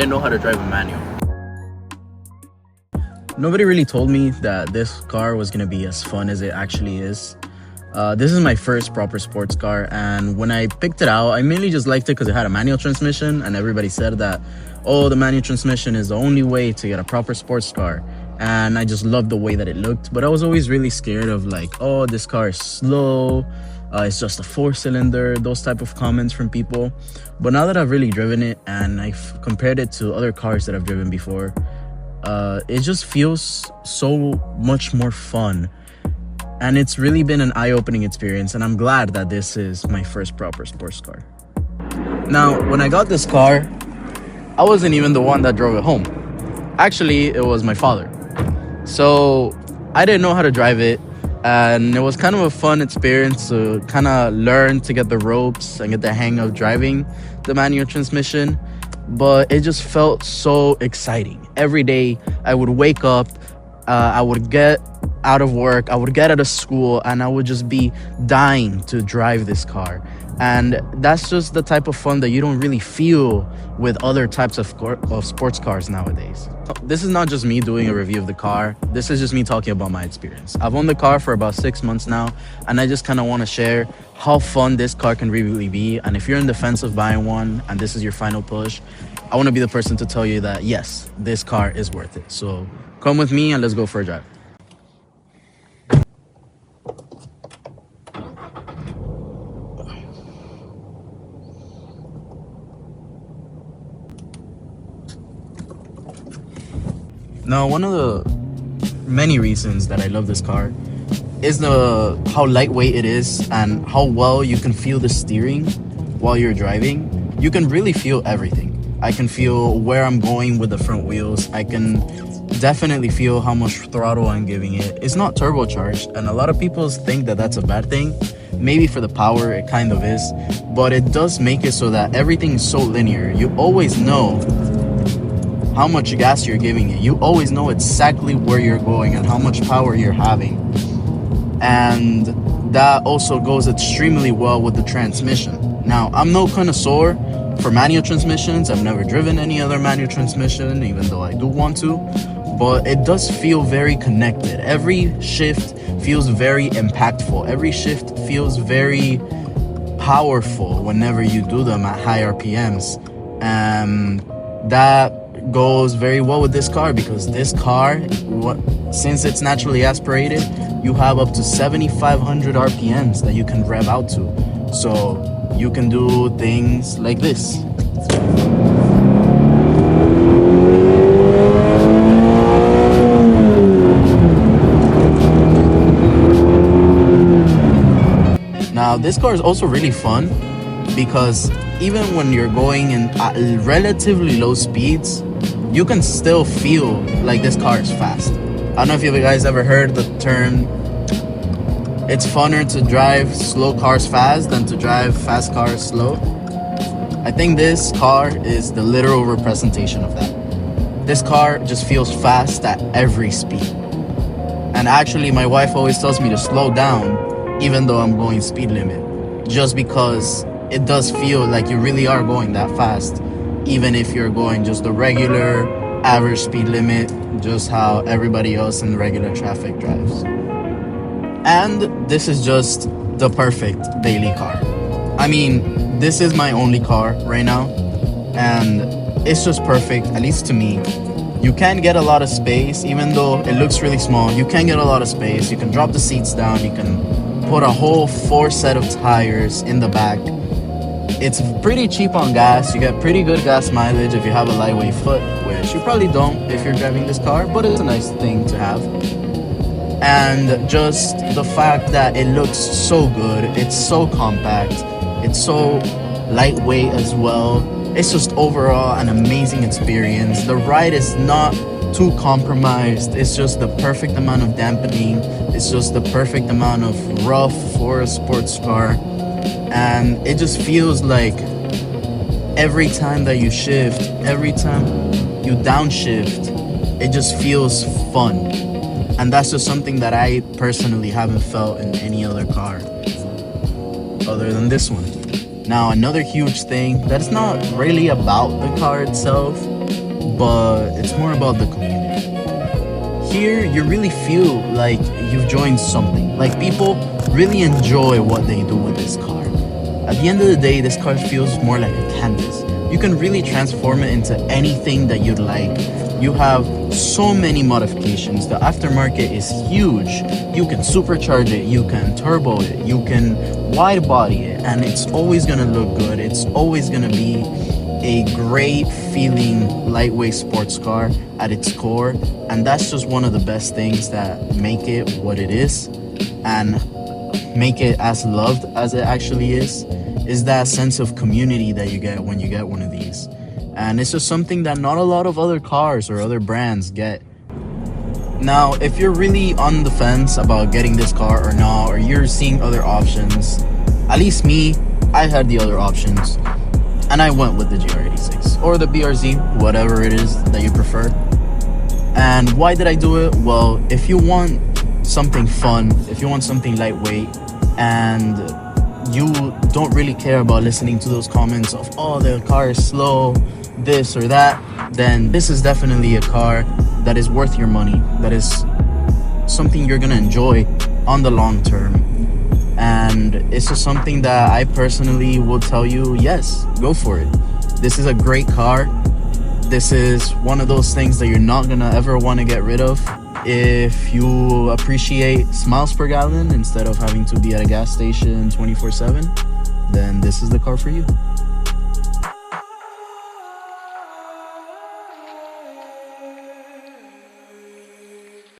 didn't know how to drive a manual. Nobody really told me that this car was gonna be as fun as it actually is. This is my first proper sports car, and when I picked it out, I mainly just liked it because it had a manual transmission, and everybody said that, oh, the manual transmission is the only way to get a proper sports car. And I just loved the way that it looked, but I was always really scared of like, oh, this car is slow, it's just a 4-cylinder, those type of comments from people. But now that I've really driven it and I've compared it to other cars that I've driven before, it just feels so much more fun. And it's really been an eye-opening experience, and I'm glad that this is my first proper sports car. Now, when I got this car, I wasn't even the one that drove it home. Actually, it was my father. So I didn't know how to drive it, and it was kind of a fun experience to kind of learn to get the ropes and get the hang of driving the manual transmission. But it just felt so exciting. Every day I would wake up, I would get out of work, I would get out of school, and I would just be dying to drive this car. And that's just the type of fun that you don't really feel with other types of sports cars nowadays. This is not just me doing a review of the car. This is just me talking about my experience. I've owned the car for about 6 months now, and I just kind of want to share how fun this car can really be. And if you're in the fence of buying one and this is your final push, I want to be the person to tell you that yes, this car is worth it. So come with me and let's go for a drive. Now, one of the many reasons that I love this car is how lightweight it is and how well you can feel the steering while you're driving. You can really feel everything. I can feel where I'm going with the front wheels. I can definitely feel how much throttle I'm giving it. It's not turbocharged, and a lot of people think that that's a bad thing. Maybe for the power, it kind of is, but it does make it so that everything is so linear. You always know how much gas you're giving it. You always know exactly where you're going and how much power you're having. And that also goes extremely well with the transmission. Now, I'm no connoisseur for manual transmissions. I've never driven any other manual transmission, even though I do want to, but it does feel very connected. Every shift feels very impactful. Every shift feels very powerful whenever you do them at high RPMs. And that goes very well with this car, because this car, since it's naturally aspirated, you have up to 7,500 RPMs that you can rev out to. So you can do things like this. Now, this car is also really fun because even when you're going in at relatively low speeds, you can still feel like this car is fast. I don't know if you guys ever heard the term, it's funner to drive slow cars fast than to drive fast cars slow. I think this car is the literal representation of that. This car just feels fast at every speed. And actually, my wife always tells me to slow down even though I'm going speed limit, just because it does feel like you really are going that fast, even if you're going just the regular average speed limit, just how everybody else in regular traffic drives. And this is just the perfect daily car. I mean, this is my only car right now, and it's just perfect, at least to me. You can get a lot of space, even though it looks really small. You can get a lot of space. You can drop the seats down. You can put a whole 4 set of tires in the back. It's pretty cheap on gas. You get pretty good gas mileage if you have a lightweight foot, which you probably don't if you're driving this car, but it's a nice thing to have. And just the fact that it looks so good, it's so compact, it's so lightweight as well. It's just overall an amazing experience. The ride is not too compromised. It's just the perfect amount of dampening. It's just the perfect amount of rough for a sports car. And it just feels like every time that you shift, every time you downshift, it just feels fun. And that's just something that I personally haven't felt in any other car other than this one. Now, another huge thing that's not really about the car itself, but it's more about the community. Here, you really feel like you've joined something. Like, people really enjoy what they do with this car. At the end of the day, this car feels more like a canvas. You can really transform it into anything that you'd like. You have so many modifications. The aftermarket is huge. You can supercharge it, you can turbo it, you can wide body it, and it's always gonna look good. It's always gonna be a great feeling lightweight sports car at its core. And that's just one of the best things that make it what it is and make it as loved as it actually is that sense of community that you get when you get one of these. And it's just something that not a lot of other cars or other brands get. Now, if you're really on the fence about getting this car or not, or you're seeing other options, at least me, I had the other options and I went with the GR86 or the BRZ, whatever it is that you prefer. And why did I do it? Well, if you want something fun, if you want something lightweight, and you don't really care about listening to those comments of, oh, the car is slow, this or that, then this is definitely a car that is worth your money, that is something you're gonna enjoy on the long term. And it's just something that I personally will tell you, yes, go for it. This is a great car. This is one of those things that you're not gonna ever want to get rid of. If you appreciate miles per gallon instead of having to be at a gas station 24/7, then this is the car for you.